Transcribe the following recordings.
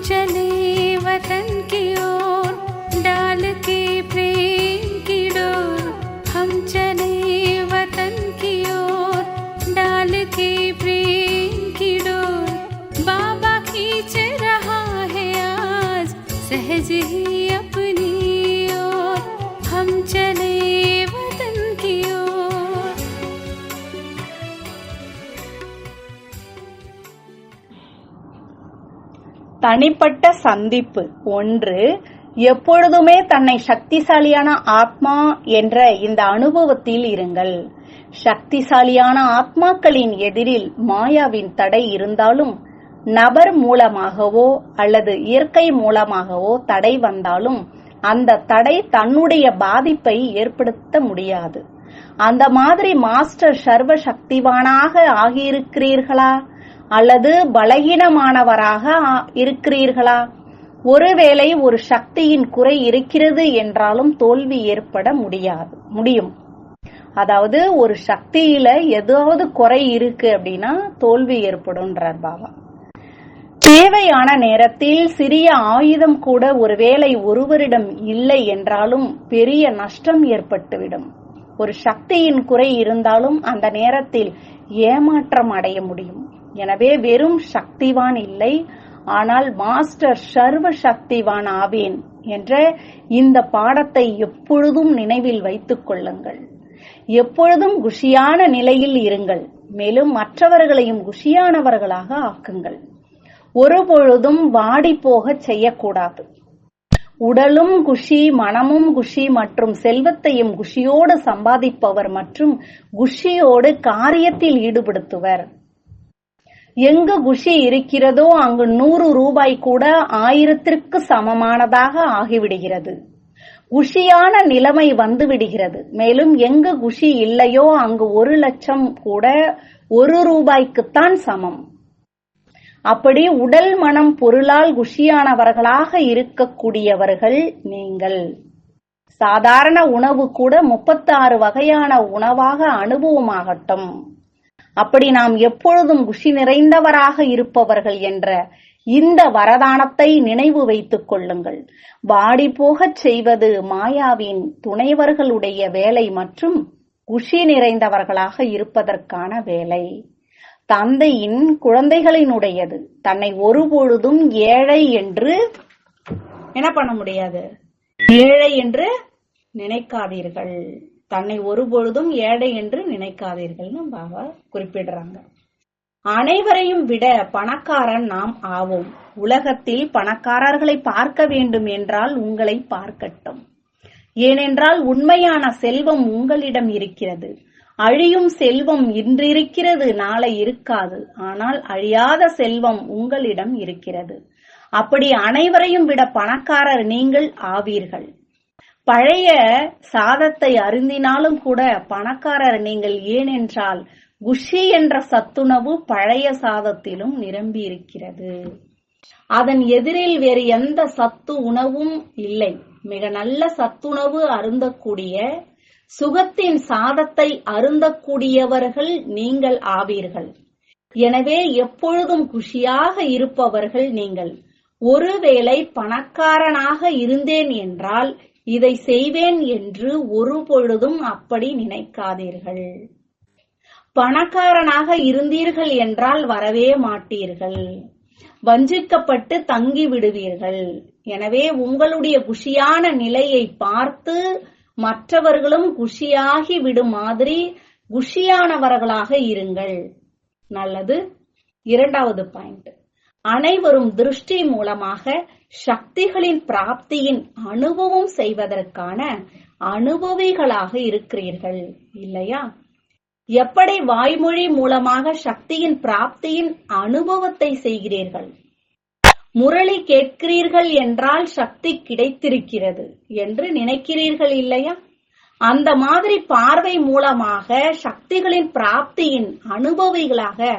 चले वतन की ओर डाल के प्रेम की डोर, हम चले वतन की ओर डाल के प्रेम की डोर, बाबा खींच रहा है आज सहज ही अपनी ओर, हम चले वतन की ओर। தனிப்பட்ட சந்திப்பு 1. எப்பொழுதுமே தன்னை சக்திசாலியான ஆத்மா என்ற இந்த அனுபவத்தில் இருங்கள். சக்திசாலியான ஆத்மாக்களின் எதிரில் மாயாவின் தடை இருந்தாலும், நபர் மூலமாகவோ அல்லது இயற்கை மூலமாகவோ தடை வந்தாலும் அந்த தடை தன்னுடைய பாதிப்பை ஏற்படுத்த முடியாது. அந்த மாதிரி மாஸ்டர் சர்வ சக்திவானாக ஆகியிருக்கிறீர்களா அல்லது பலகீனமானவராக இருக்கிறீர்களா? ஒருவேளை ஒரு சக்தியின் குறை இருக்கிறது என்றாலும் தோல்வி ஏற்பட முடியும். அதாவது ஒரு சக்தியில ஏதாவது குறை இருக்கு அப்படின்னா தோல்வி ஏற்படும்ன்றார் பாபா. தேவையான நேரத்தில் சிறிய ஆயுதம் கூட ஒருவேளை ஒருவரிடம் இல்லை என்றாலும் பெரிய நஷ்டம் ஏற்பட்டுவிடும். ஒரு சக்தியின் குறை இருந்தாலும் அந்த நேரத்தில் ஏமாற்றம் அடைய முடியும். எனவே வெறும் சக்திவான் இல்லை, ஆனால் மாஸ்டர் சர்வ சக்திவான் ஆவேன் என்ற இந்த பாடத்தை எப்பொழுதும் நினைவில் வைத்துக் கொள்ளுங்கள். எப்பொழுதும் குஷியான நிலையில் இருங்கள். மேலும் மற்றவர்களையும் குஷியானவர்களாக ஆக்குங்கள். ஒருபொழுதும் வாடி போக செய்யக்கூடாது. உடலும் குஷி, மனமும் குஷி மற்றும் செல்வத்தையும் குஷியோடு சம்பாதிப்பவர் மற்றும் குஷியோடு காரியத்தில் ஈடுபடுத்துவர். எங்கு குஷி இருக்கிறதோ அங்கு 100 ரூபாய் கூட 1000ற்கு சமமானதாக ஆகிவிடுகிறது. குஷியான நிலைமை வந்துவிடுகிறது. மேலும் எங்கு குஷி இல்லையோ அங்கு 1 லட்சம் கூட 1 ரூபாய்க்குத்தான் சமம். அப்படி உடல் மனம் பொருளால் குஷியானவர்களாக இருக்கக்கூடியவர்கள் நீங்கள். சாதாரண உணவு கூட 36 வகையான உணவாக அனுபவமாகட்டும். அப்படி நாம் எப்பொழுதும் குஷி நிறைந்தவராக இருப்பவர்கள் என்ற இந்த வரதானத்தை நினைவு வைத்துக் கொள்ளுங்கள். வாடி போகச் செய்வது மாயாவின் துணைவர்களுடைய வேலை மற்றும் குஷி நிறைந்தவர்களாக இருப்பதற்கான வேலை தந்தையின் குழந்தைகளினுடையது. தன்னை ஒருபொழுதும் ஏழை என்று என்ன பண்ண முடியாது, ஏழை என்று நினைக்காதீர்கள். தன்னை ஒருபொழுதும் ஏழை என்று நினைக்காதீர்கள்னு பாபா குறிப்பிடுறாங்க. அனைவரையும் விட பணக்காரன் நாம் ஆவோம். உலகத்தில் பணக்காரர்களை பார்க்க வேண்டும் என்றால் உங்களை பார்க்கட்டும். ஏனென்றால் உண்மையான செல்வம் உங்களிடம் இருக்கிறது. அழியும் செல்வம் இன்றிருக்கிறது, நாளை இருக்காது. ஆனால் அழியாத செல்வம் உங்களிடம் இருக்கிறது. அப்படி அனைவரையும் விட பணக்காரர் நீங்கள் ஆவீர்கள். பழைய சாதத்தை அருந்தினாலும் கூட பணக்காரர் நீங்கள். ஏனென்றால் குஷி என்ற சத்துணவு பழைய சாதத்திலும் நிரம்பி இருக்கிறது. அதன் எதிரில் வேறு எந்த சத்து உணவும் இல்லை. மிக நல்ல சத்துணவு அருந்தக்கூடிய சுகத்தின் சாதத்தை அருந்தக்கூடியவர்கள் நீங்கள் ஆவீர்கள். எனவே எப்பொழுதும் குஷியாக இருப்பவர்கள் நீங்கள். ஒருவேளை பணக்காரனாக இருந்தேன் என்றால் இதை செய்வேன் என்று ஒரு பொழுதும் அப்படி நினைக்காதீர்கள். பணக்காரனாக இருந்தீர்கள் என்றால் வரவே மாட்டீர்கள். வஞ்சிக்கப்பட்டு தங்கி விடுவீர்கள். எனவே உங்களுடைய குஷியான நிலையை பார்த்து மற்றவர்களும் குஷியாகி விடும் மாதிரி குஷியானவர்களாக இருங்கள். நல்லது. 2வது பாயிண்ட், அனைவரும் திருஷ்டி மூலமாக சக்திகளின் பிராப்தியின் அனுபவம் செய்வதற்கான அனுபவிகளாக இருக்கிறீர்கள் இல்லையா? எப்படி வாய்மொழி மூலமாக சக்தியின் பிராப்தியின் அனுபவத்தை செய்கிறீர்கள்? முரளி கேட்கிறீர்கள் என்றால் சக்தி கிடைத்திருக்கிறது என்று நினைக்கிறீர்கள் இல்லையா? அந்த மாதிரி பார்வை மூலமாக சக்திகளின் பிராப்தியின் அனுபவிகளாக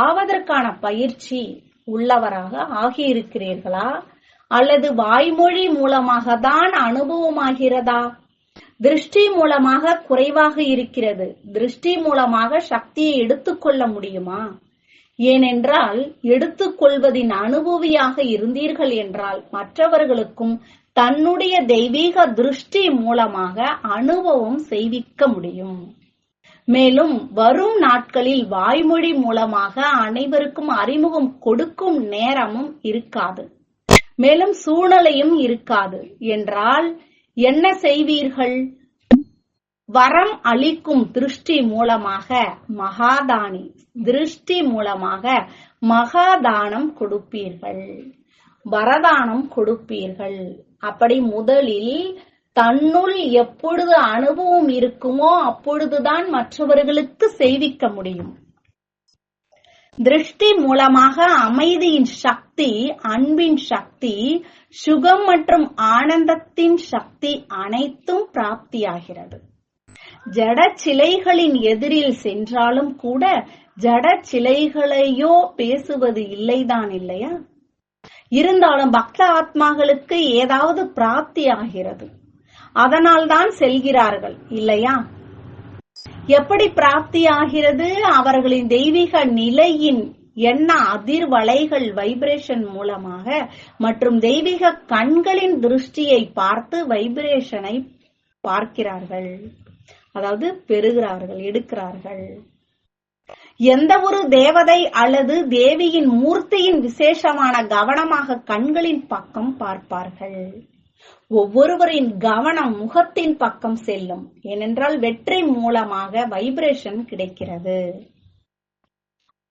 ஆவதற்கான பயிற்சி உள்ளவராக ஆகியிருக்கிறீர்களா, அல்லது வாய்மொழி மூலமாக தான் அனுபவமாகிறதா? திருஷ்டி மூலமாக குறைவாக இருக்கிறது. திருஷ்டி மூலமாக சக்தியை எடுத்துக்கொள்ள முடியுமா? ஏனென்றால் எடுத்துக்கொள்வதின் அனுபவியாக இருந்தீர்கள் என்றால் மற்றவர்களுக்கும் தன்னுடைய தெய்வீக திருஷ்டி மூலமாக அனுபவம் செய்விக்க முடியும். மேலும் வரும் நாட்களில் வாய்மொழி மூலமாக அனைவருக்கும் அறிமுகம் கொடுக்கும் நேரமும் இருக்காது, மேலும் சூழ்நிலையும் இருக்காது என்றால் என்ன செய்வீர்கள்? வரம் அளிக்கும் திருஷ்டி மூலமாக மகாதானி திருஷ்டி மூலமாக மகாதானம் கொடுப்பீர்கள், வரதானம் கொடுப்பீர்கள். அப்படி முதலில் தன்னுள் எப்பொழுது அனுபவம் இருக்குமோ அப்பொழுதுதான் மற்றவர்களுக்கு செய்விக்க முடியும். திருஷ்டி மூலமாக அமைதியின் சக்தி, அன்பின் சக்தி, சுகம் மற்றும் ஆனந்தத்தின் சக்தி அனைத்தும் பிராப்தியாகிறது. ஜட சிலைகளின் எதிரில் சென்றாலும் கூட ஜட சிலைகளையோ பேசுவது இல்லைதான் இல்லையா? இருந்தாலும் பக்த ஆத்மாக்களுக்கு ஏதாவது பிராப்தி ஆகிறது, அதனால் தான் செல்கிறார்கள் இல்லையா? எப்படி பிராப்தி ஆகிறது? அவர்களின் தெய்வீக நிலையின் எண்ண அதிர்வலைகள் வைப்ரேஷன் மூலமாக மற்றும் தெய்வீக கண்களின் திருஷ்டியை பார்த்து வைப்ரேஷனை பார்க்கிறார்கள், அதாவது பெறுகிறார்கள், எடுக்கிறார்கள். எந்த ஒரு தேவதை அல்லது தேவியின் மூர்த்தியின் விசேஷமான கவனமாக கண்களின் பக்கம் பார்ப்பார்கள். ஒவ்வொருவரின் கவனம் முகத்தின் பக்கம் செல்லும், ஏனென்றால் வெற்றி மூலமாக வைப்ரேஷன் கிடைக்கிறது.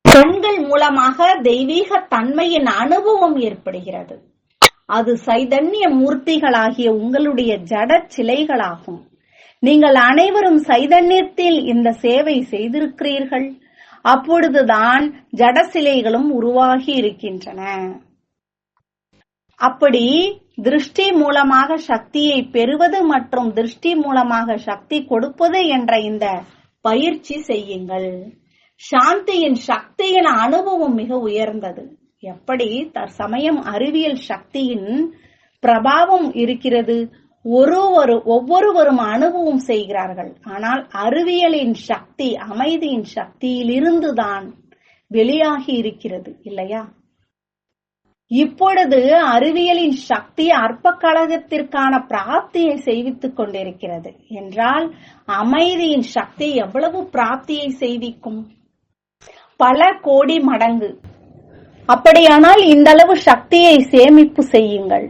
கண்கள் மூலமாக தெய்வீக தன்மையின் அனுபவம் ஏற்படுகிறது. அது சைதன்ய மூர்த்திகளாகிய உங்களுடைய ஜட சிலைகளாகும். நீங்கள் அனைவரும் சைதன்யத்தில் இந்த சேவை செய்திருக்கிறீர்கள். அப்பொழுதுதான் ஜட சிலைகளும் உருவாகி இருக்கின்றன. அப்படி திருஷ்டி மூலமாக சக்தியை பெறுவது மற்றும் திருஷ்டி மூலமாக சக்தி கொடுப்பது என்ற இந்த பயிற்சி செய்யுங்கள். சாந்தியின் சக்தியின் அனுபவம் மிக உயர்ந்தது. எப்படி தற்சமயம் அறிவியல் சக்தியின் பிரபாவம் இருக்கிறது, ஒவ்வொருவரும் அனுபவம் செய்கிறார்கள். ஆனால் அறிவியலின் சக்தி அமைதியின் சக்தியிலிருந்துதான் வெளியாகி இருக்கிறது இல்லையா? இப்பொழுது அறிவியலின் சக்தி அற்ப கழகத்திற்கான பிராப்தியை செய்வித்துக் கொண்டிருக்கிறது என்றால் அமைதியின் சக்தி எவ்வளவு பிராப்தியை செய்விக்கும்? பல கோடி மடங்கு. அப்படியானால் இந்த அளவு சக்தியை சேமிப்பு செய்யுங்கள்.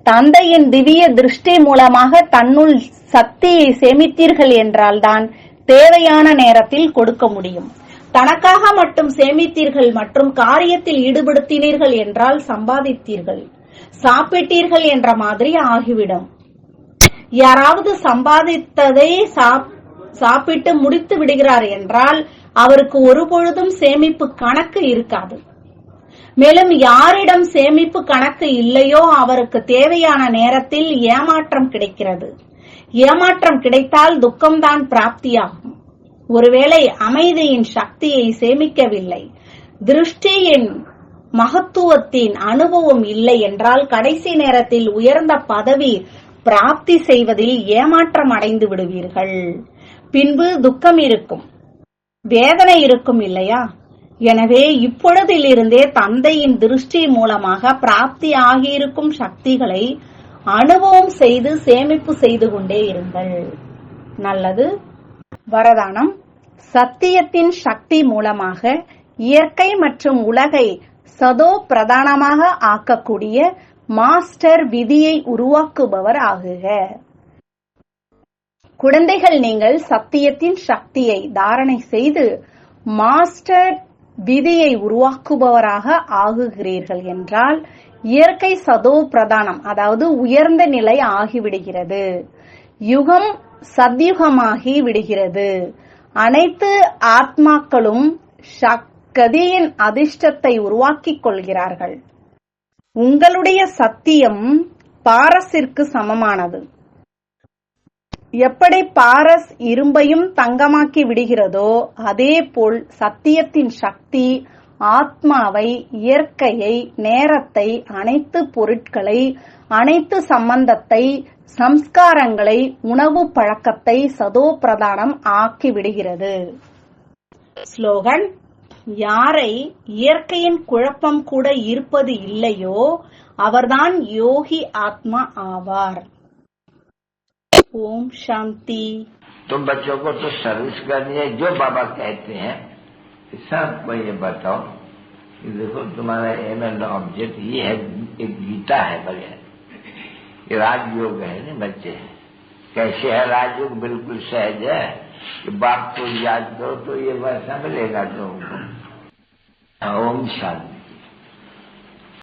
தந்தையின் திவ்ய திருஷ்டி மூலமாக தன்னுள் சக்தியை சேமித்தீர்கள் என்றால் தான் தேவையான நேரத்தில் கொடுக்க முடியும். தனக்காக மட்டும் சேமித்தீர்கள் மற்றும் காரியத்தில் ஈடுபடுத்தினீர்கள் என்றால் சம்பாதித்தீர்கள், சாப்பிட்டீர்கள் என்ற மாதிரி ஆகிவிடும். யாராவது சம்பாதித்ததை சாப்பிட்டு முடித்து விடுகிறார் என்றால் அவருக்கு ஒரு பொழுதும் சேமிப்பு கணக்கு இருக்காது. மேலும் யாரிடம் சேமிப்பு கணக்கு இல்லையோ அவருக்கு தேவையான நேரத்தில் ஏமாற்றம் கிடைக்கிறது. ஏமாற்றம் கிடைத்தால் துக்கம்தான் பிராப்தியாகும். ஒருவேளை அமைதியின் சக்தியை சேமிக்கவில்லை, திருஷ்டியின் மகத்துவத்தின் அனுபவம் இல்லை என்றால் கடைசி நேரத்தில் உயர்ந்த பதவி பிராப்தி செய்வதில் ஏமாற்றம் அடைந்து விடுவீர்கள். பின்பு துக்கம் இருக்கும், வேதனை இருக்கும் இல்லையா? எனவே இப்பொழுதிலிருந்தே தந்தையின் திருஷ்டி மூலமாக பிராப்தி ஆகியிருக்கும் சக்திகளை அனுபவம் செய்து சேமிப்பு செய்து கொண்டே இருங்கள். நல்லது. வரதானம். சத்தியத்தின் சக்தி மூலமாக இயற்கை மற்றும் உலகை சதோ பிரதானமாக ஆக்கக்கூடிய மாஸ்டர் விதியை உருவாக்குபவர் ஆகுக. குழந்தைகள், நீங்கள் சத்தியத்தின் சக்தியை தாரணை செய்து மாஸ்டர் விதியை உருவாக்குபவராக ஆகுகிறீர்கள் என்றால் இயற்கை சதோ பிரதானம், அதாவது உயர்ந்த நிலை ஆகிவிடுகிறது. யுகம் சத்யுகமாகி விடுகிறது. அனைத்து ஆத்மாக்களும் கதியின் அதிர்ஷ்டத்தை உருவாக்கிக் கொள்கிறார்கள். உங்களுடைய சத்தியம் பாரஸிற்கு சமமானது. எப்படி பாரஸ் இரும்பையும் தங்கமாக்கி விடுகிறதோ அதேபோல் சத்தியத்தின் சக்தி ஆத்மாவை, இயற்கையை, நேரத்தை, அனைத்து பொருட்களை, அனைத்து சம்பந்தத்தை, சம்ஸ்காரங்களை, உணவு பழக்கத்தை சதோ பிரதானம் ஆக்கிவிடுகிறது. ஸ்லோகன்: யாரை இயற்கையின் குழப்பம் கூட இருப்பது இல்லையோ அவர்தான் யோகி ஆத்மா ஆவார். ओम शांति। तुम बच्चों को तो सर्विस करनी है, जो बाबा कहते हैं सबको ये बताओ कि देखो तुम्हारा एम एंड ऑब्जेक्ट ये है, एक गीता है बढ़िया, ये राजयोग है ना बच्चे। कैसे है राजयोग? बिल्कुल सहज है कि बाप को याद करो तो ये वैसा मिलेगा तुमको। ओम शांति।